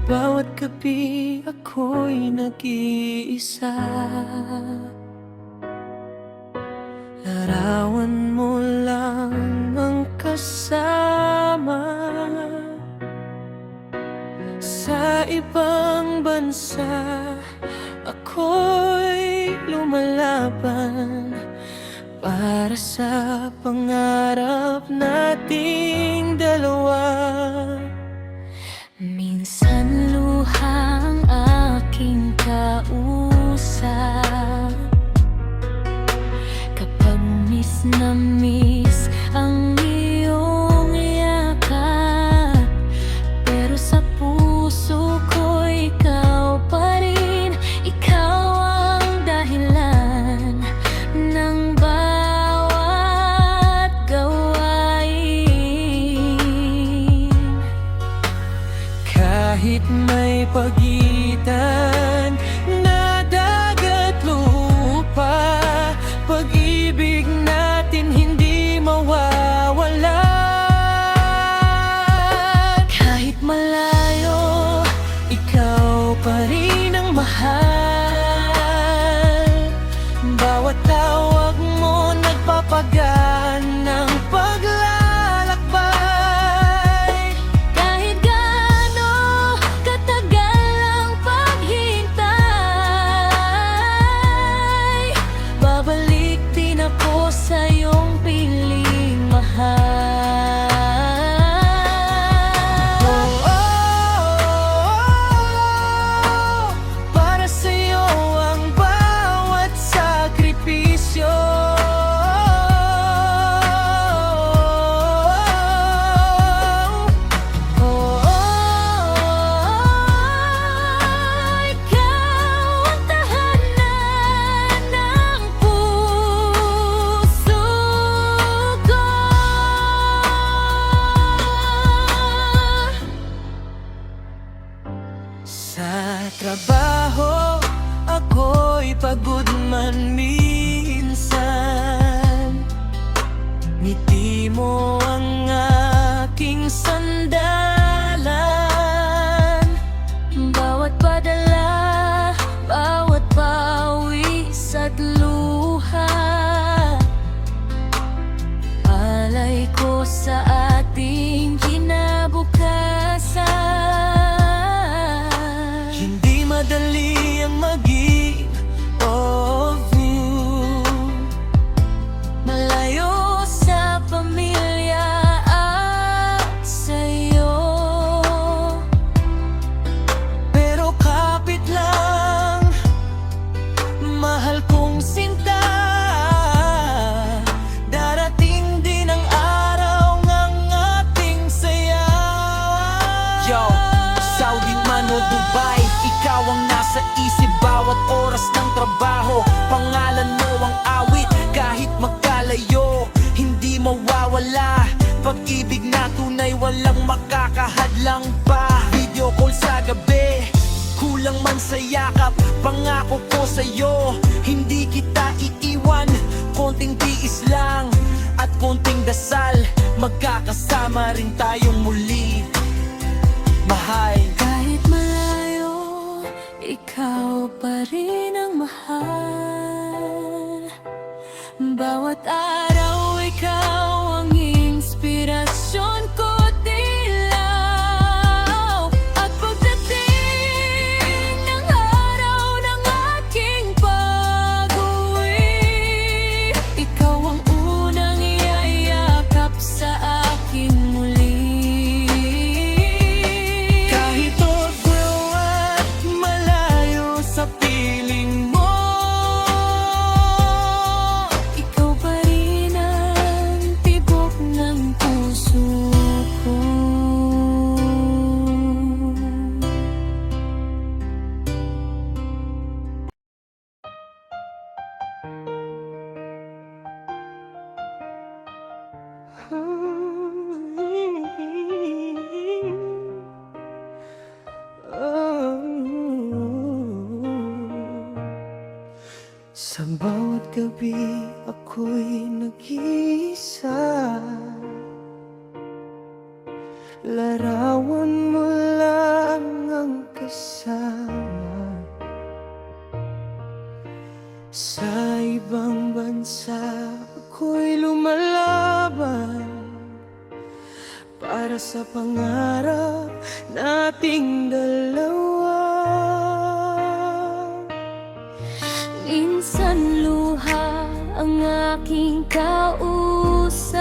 Bawat gabi ako'y nag-iisa. Larawan mo lang ang kasama. Sa ibang bansa ako'y lumalaban para sa pangarap nating dalawa. Minsan luha ang aking kausap kapag miss na miss ang iyong yakap. Pero sa puso ko ikaw pa rin, ikaw ang dahilan ng bawat gawain. Kahit may pagitan na dagat lupa, pag-ibig natin hindi mawawala. Kahit malayo, ikaw pa rin ang mahal. Bawat tawag mo nagpapagaan ng paglalakbay. Kahit gaano katagal ang paghintay, babalik din ako sa iyong piling mahal. Para sa'yo ang bawat sakripisyo. Ikaw ang tahanan ng puso ko. Sa trabaho ako'y pagod man minsan, ngiti mo ang aking sandalan. Bawat padala, bawat pawis at luha, alay ko sa ating kinabukasan. Hindi madali ang maging of you, malayo sa pamilya at sa'yo. Pero kapit lang, mahal kong sinta, darating din ang araw ng ating saya. Yo, Saudi man o Dubai, ikaw ang nasa isip bawat oras ng trabaho. Pangalan mo ang awit kahit magkalayo, hindi mawawala. Pag-ibig na tunay walang makakahadlang pa. Video call sa gabi, kulang man sa yakap. Pangako ko sa'yo, hindi kita iiwan. Konting tiis lang at konting dasal, magkakasama rin tayong muli, mahal. Kahit malayo, ikaw pa rin ang mahal. Bawat araw, ikaw ang inspirasyon ko, dilaw. At pagdating ng araw ng aking pag-uwi, ikaw ang unang iyayakap sa akin muli. Kahit totoo at malayo sa piling mo, ikaw pa rin ang tibok ng puso ko. Sa bawat gabi ako'y nag-iisa. Larawan mo lang ang kasama. Sa ibang bansa ako'y lumalaban para sa pangarap nating dalawa. Minsan luha ang aking kausap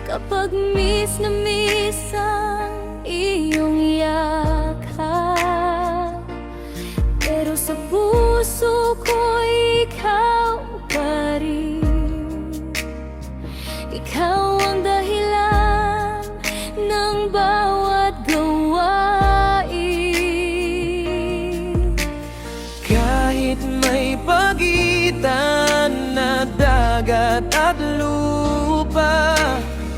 kapag miss na miss ang iyong yakap. Pero sa puso ko ikaw pa rin. Ikaw ang dahilan ng bawat gawain. Kahit may pagitan na dagat at lupa,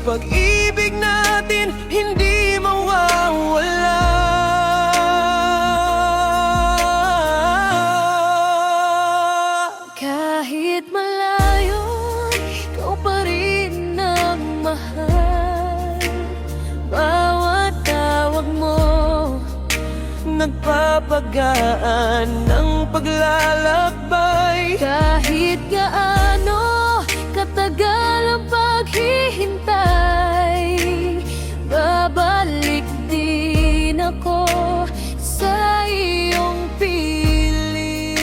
pag-ibig natin hindi mawawala. Kahit malayo, ikaw pa rin ang mahal. Bawat tawag mo Nagpapagaan ng paglalakbay. kahit gaano katagal ang paghihintay, babalik din ako sa iyong piling.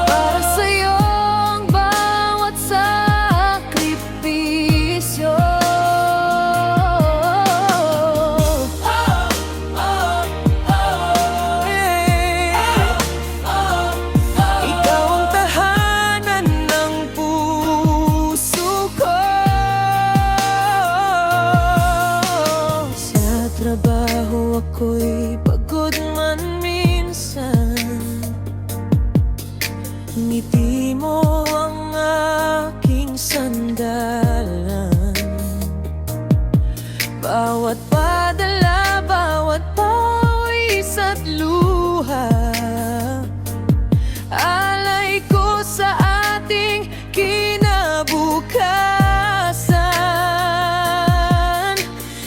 Para sa'yo ang bawat sakripisyo. Ikaw ang tahanan ng puso ko. Sa trabaho ako'y pagod man minsan, ngiti mo ang aking sandalan. Bawat padala, bawat pawis at luha, alay ko sa ating kinabukasan.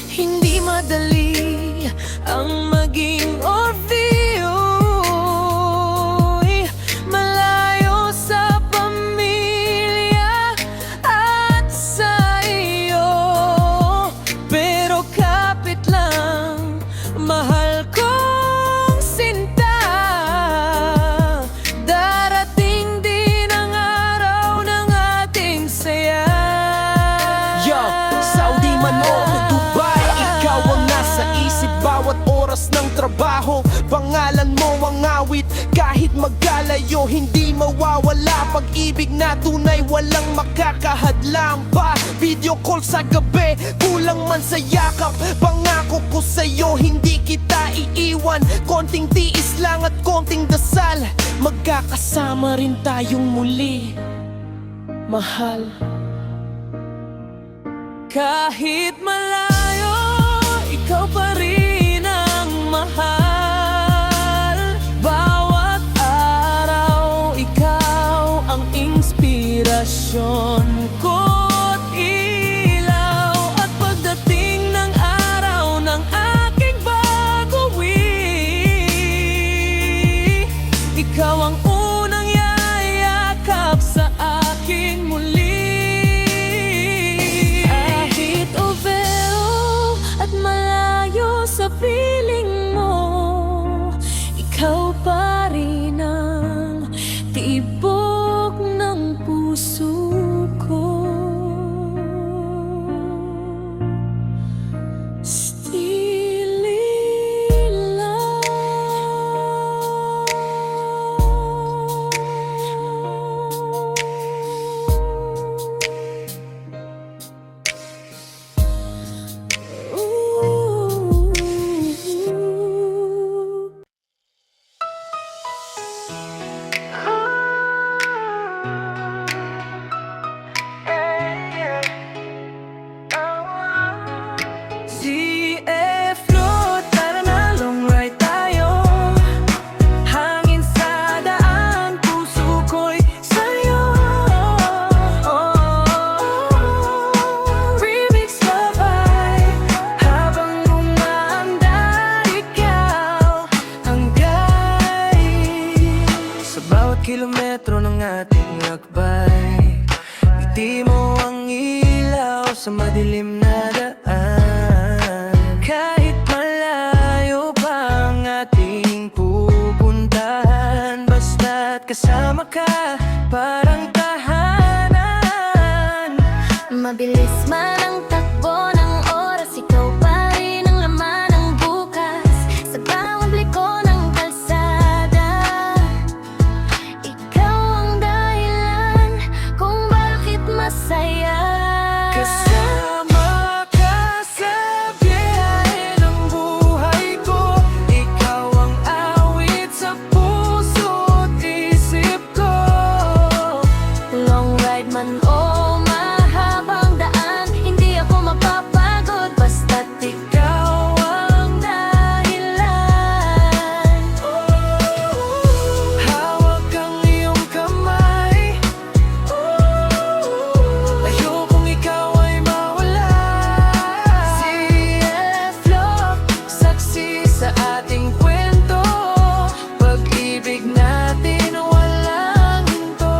Hindi madali ang maging Orfeo, malayo sa pamilya at sa iyo. Pero kapit lang, mahal kong sinta, darating din ang araw ng ating saya. Yo, Saudi man o Dubai, ikaw ang nasa isip bawat oras ng trabaho. Pangalan mo ang awit, kahit magkalayo hindi mawawala. Pag-ibig na tunay, walang makakahadlang pa. Video call sa gabi, kulang man sa yakap. Pangako ko sa'yo, hindi kita iiwan. Konting tiis lang at konting dasal, magkakasama rin tayong muli, mahal. Kahit malayo, ikaw pa rin ang mahal. Bawat araw, ikaw ang inspirasyon ko't ilaw. At pagdating ng araw ng aking baguwi, ikaw ang unang yayakap sa aking muli. Kahit overo at malayo sa piling mo, ikaw pa rin ang tibok ng puso ko. Still in love. Ooh. kilometro ng ating lakbay. Ngiti mo ang ilaw sa madilim na daan. Kahit malayo pa ang ating pupuntahan, basta't kasama ka, parang tahanan. Mabilis man ang takbo ng oras, ikaw pa rin ang laman ng bukas. Sa bawat liko ng kalsada, ikaw ang dahilan kung bakit masaya. Kasama ka sa biyahe ng buhay ko. Ikaw ang awit sa puso't isip ko. Long ride man o mahabang daan, hindi ako mapapagod basta't Ikaw ang dahilan. Hawak ang iyong kamay. Ayokong ikaw ay mawala. CF Love, saksi sa ating kwento. Pag-ibig natin walang hinto.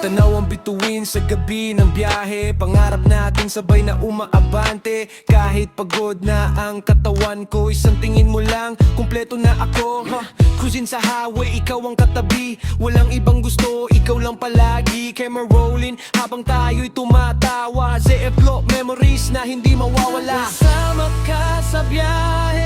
Tanaw ang bituin sa gabi ng biyahe, pangarap natin sabay na umaabante. Kahit pagod na ang katawan ko, isang tingin mo lang, kumpleto na ako. Cruising sa highway, ikaw ang katabi, walang ibang gusto, ikaw lang palagi. Camera rolling habang tayo'y tumatawa. ZF Flow memories na hindi mawawala. Kasama ka sa biyahe